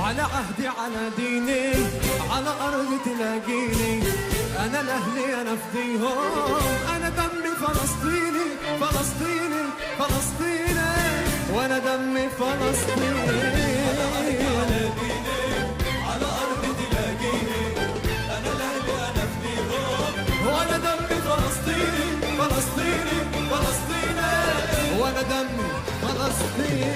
وعلى عهدي على ديني على أرض تلاقيني، أنا لأهلي أنا فديهم، أنا دمي فلسطيني فلسطيني فلسطيني، وأنا دمي فلسطيني. على ديني على أرض تلاقيني، أنا لأهلي أنا فديهم، وأنا دمي فلسطيني فلسطيني فلسطيني، وأنا دمي فلسطيني.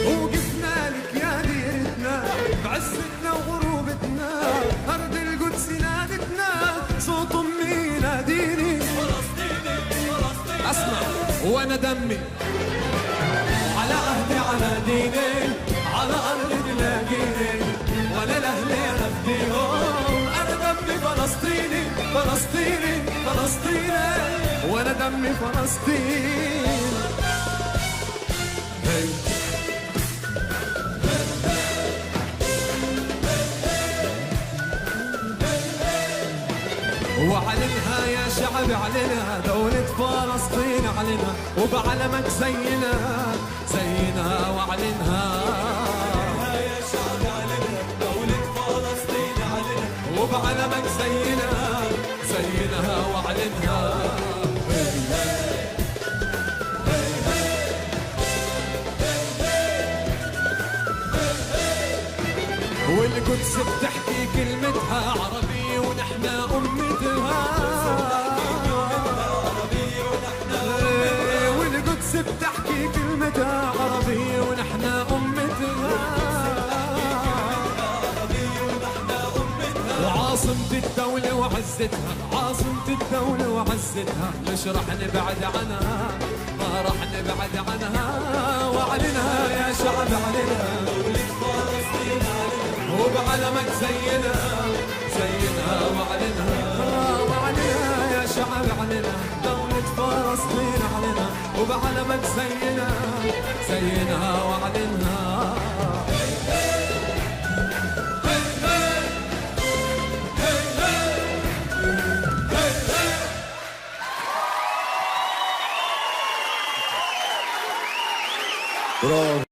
وقفنا لك يا ديرتنا بعزتنا وغروبتنا، أرض القدس نادتنا، صوت أمي ناديني فلسطيني فلسطيني. أسمع وأنا دمي على عهدي على ديني على أرض تلاقيني، وأنا لأهلي أنا فديهم، أنا دمي فلسطيني فلسطيني فلسطيني، وأنا دمي فلسطيني. وعلنها يا شعب علنها دولة فلسطين علنها، وبعلمك زينا زينا وعلنها يا شعب علنها دولة فلسطين علنها، وبعلمك زينا زينا وعلنها. والقدس بتحكي كلمتها عربي ونحن أمتها، والقدس بتحكي كلمتها عربي ونحن أمتها، وعاصمة الدولة وعزتها عاصمة الدولة وعزتها، مش رح نبعد عنها ما رح نبعد عنها، وعلنها يا شعب علنها دولة فلسطين علنها، وبعلمك زينا زينا وعلنها، وعلنها يا شعب علنها دولة فلسطين علنها، وبعلمك زينا زينا وعلنها. برافو.